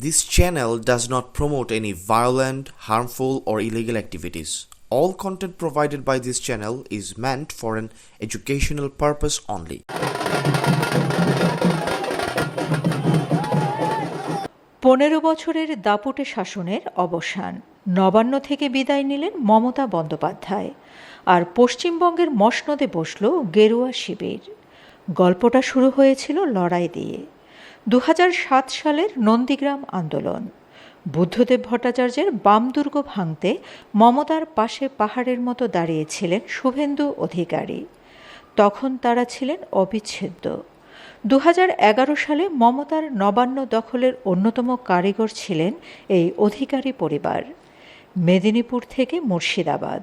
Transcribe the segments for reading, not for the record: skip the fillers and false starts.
This channel does not promote any violent, harmful, or illegal activities. All content provided by this channel is meant for an educational purpose only. 15 বছরের দাপুটে শাসনের অবসান, নবান্ন থেকে বিদায় নিলেন মমতা বন্দ্যোপাধ্যায়, আর পশ্চিমবঙ্গের মসনদে বসল গেরুয়া শিবির। গল্পটা শুরু হয়েছিল লড়াই দিয়ে। 2007 সালের নন্দীগ্রাম আন্দোলন। বুদ্ধদেব ভট্টাচার্যের বামদুর্গ ভাঙতে মমতার পাশে পাহাড়ের মতো দাঁড়িয়েছিলেন শুভেন্দু অধিকারী। তখন তারা ছিলেন অবিচ্ছেদ্য। 2011 সালে মমতার নবান্ন দখলের অন্যতম কারিগর ছিলেন এই অধিকারী পরিবার। মেদিনীপুর থেকে মুর্শিদাবাদ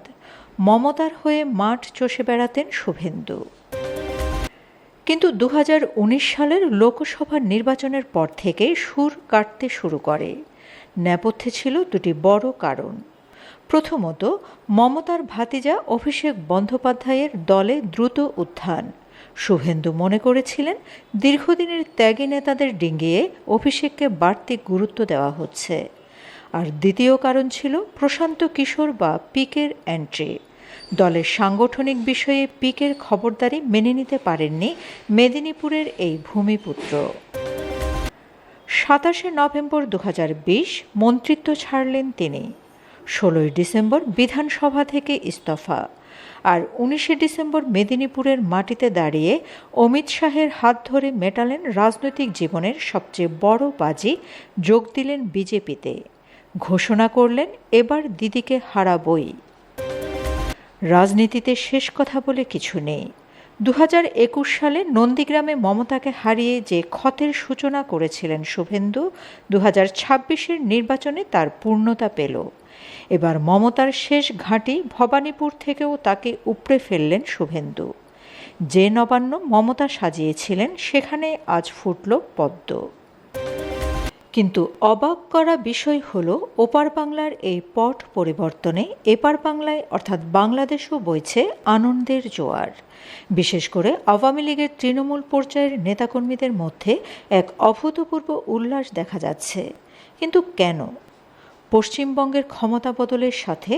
মমতার হয়ে মাঠ চষে বেড়াতেন শুভেন্দু। কিন্তু 2019 সালের লোকসভা নির্বাচনের পর থেকে সুর কাটতে শুরু করে। নেপথ্যে ছিল দুটি বড় কারণ। প্রথমত, মমতার ভাতিজা অভিষেক বন্দ্যোপাধ্যায়ের দলে দ্রুত উত্থান। শুভেন্দু মনে করেছিলেন দীর্ঘদিনের ত্যাগী নেতাদের ডিঙিয়ে অভিষেককে বাড়তি গুরুত্ব দেওয়া হচ্ছে। আর দ্বিতীয় কারণ ছিল প্রশান্ত কিশোর বা পিকের এন্ট্রি। দলের সাংগঠনিক বিষয়ে পিকের খবরদারি মেনে নিতে পারেননি মেদিনীপুরের এই ভূমিপুত্র। 27 নভেম্বর 2020 মন্ত্রিত্ব ছাড়লেন তিনি। 16 ডিসেম্বর বিধানসভা থেকে ইস্তফা। আর 19 ডিসেম্বর মেদিনীপুরের মাটিতে দাঁড়িয়ে অমিত শাহের হাত ধরে মেটালেন রাজনৈতিক জীবনের সবচেয়ে বড় বাজি, যোগ দিলেন বিজেপিতে। ঘোষণা করলেন এবার দিদিকে হারাবই। রাজনীতিতে শেষ কথা বলে কিছু নেই। 2021 সালে নন্দীগ্রামে মমতাকে হারিয়ে যে ক্ষতের সূচনা করেছিলেন শুভেন্দু, 2026-এর নির্বাচনে তার পূর্ণতা পেল। এবার মমতার শেষ ঘাঁটি ভবানীপুর থেকেও তাকে উপড়ে ফেললেন শুভেন্দু। যে নবান্ন মমতা সাজিয়েছিলেন সেখানে আজ ফুটল পদ্ম। কিন্তু অবাক করা বিষয় হলো, ওপার বাংলার এই পট পরিবর্তনে এপার বাংলায় অর্থাৎ বাংলাদেশও বইছে আনন্দের জোয়ার। বিশেষ করে আওয়ামী লীগের তৃণমূল পর্যায়ের নেতাকর্মীদের মধ্যে এক অভূতপূর্ব উল্লাস দেখা যাচ্ছে। কিন্তু কেন? পশ্চিমবঙ্গের ক্ষমতা বদলের সাথে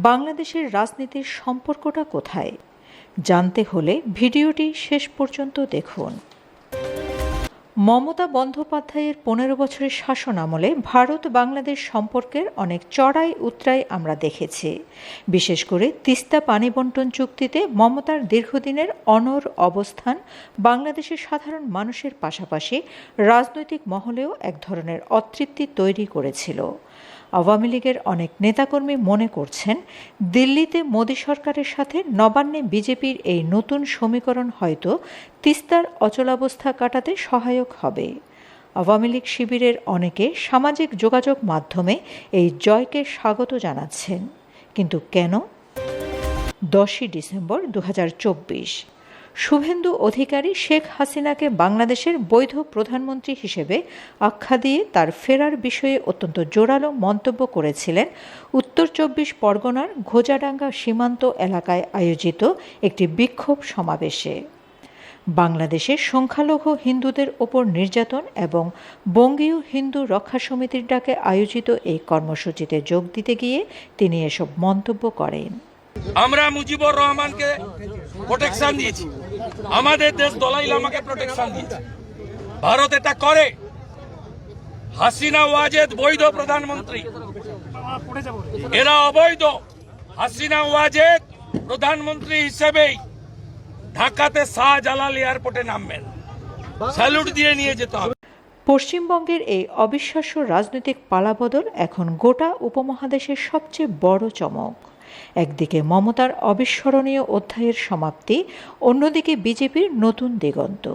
বাংলাদেশের রাজনীতির সম্পর্কটা কোথায়? জানতে হলে ভিডিওটি শেষ পর্যন্ত দেখুন। মমতা বন্দ্যোপাধ্যায়ের 15 বছরের শাসন আমলে ভারত বাংলাদেশ সম্পর্কের অনেক চড়াই উতরাই আমরা দেখেছি। বিশেষ করে তিস্তা পানি বন্টন চুক্তিতে মমতার দীর্ঘদিনের অনড় অবস্থান বাংলাদেশের সাধারণ মানুষের পাশাপাশি রাজনৈতিক মহলেও এক ধরনের অতৃপ্তি তৈরি করেছিল। আওয়ামী লীগের অনেক নেতাকর্মী মনে করছেন দিল্লিতে মোদী সরকারের সাথে নবান্নে বিজেপির এই নতুন সমীকরণ হয়তো তিস্তার অচলাবস্থা কাটাতে সহায়ক হবে। আওয়ামী লীগ শিবিরের অনেকে সামাজিক যোগাযোগ মাধ্যমে এই জয়কে স্বাগত জানাচ্ছেন। কিন্তু কেন? 10 ডিসেম্বর 2024 শুভেন্দু অধিকারী শেখ হাসিনাকে বাংলাদেশের বৈধ প্রধানমন্ত্রী হিসেবে আখ্যা দিয়ে তার ফেরার বিষয়ে অত্যন্ত জোরালো মন্তব্য করেছিলেন উত্তর 24 পরগনার ঘোজাডাঙ্গা সীমান্ত এলাকায় আয়োজিত একটি বিক্ষোভ সমাবেশে। বাংলাদেশের সংখ্যালঘু হিন্দুদের ওপর নির্যাতন এবং বঙ্গীয় হিন্দু রক্ষা সমিতির ডাকে আয়োজিত এই কর্মসূচিতে যোগ দিতে গিয়ে তিনি এসব মন্তব্য করেন। আমরা মুজিবুর রহমানকে প্রোটেকশন দিয়েছি, আমাদের দেশ দলাই লামাকে প্রোটেকশন দিয়েছে। ভারত এটা করে। হাসিনা ওয়াজেদ বৈধ প্রধানমন্ত্রী, এরা অবৈধ। হাসিনা ওয়াজেদ প্রধানমন্ত্রী হিসেবেই ঢাকাতে শাহজালাল এয়ারপোর্টে নামবেন, স্যালুট দিয়ে নিয়ে যেতে হবে। পশ্চিমবঙ্গের এই অবিশ্বাস্য রাজনৈতিক পালাবদল এখন গোটা উপমহাদেশের সবচেয়ে বড় চমক। একদিকে মমতার অবিস্মরণীয় অধ্যায়ের সমাপ্তি, অন্যদিকে বিজেপির নতুন দিগন্ত।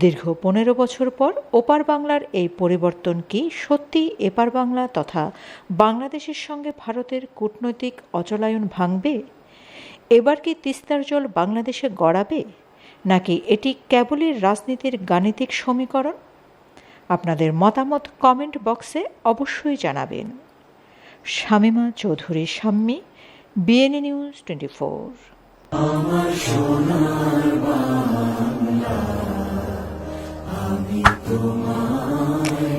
দীর্ঘ 15 বছর পর ওপার বাংলার এই পরিবর্তন কি সত্যি এপার বাংলা তথা বাংলাদেশের সঙ্গে ভারতের কূটনৈতিক অচলায়ন ভাঙবে? এবার কি তিস্তার জল বাংলাদেশে গড়াবে, নাকি এটি কেবলই রাজনীতির গাণিতিক সমীকরণ? আপনাদের মতামত কমেন্ট বক্সে অবশ্যই জানাবেন। Shamima Chowdhury Shammi, BNA news 24। আমার সোনার বাংলা, আমি তোমায়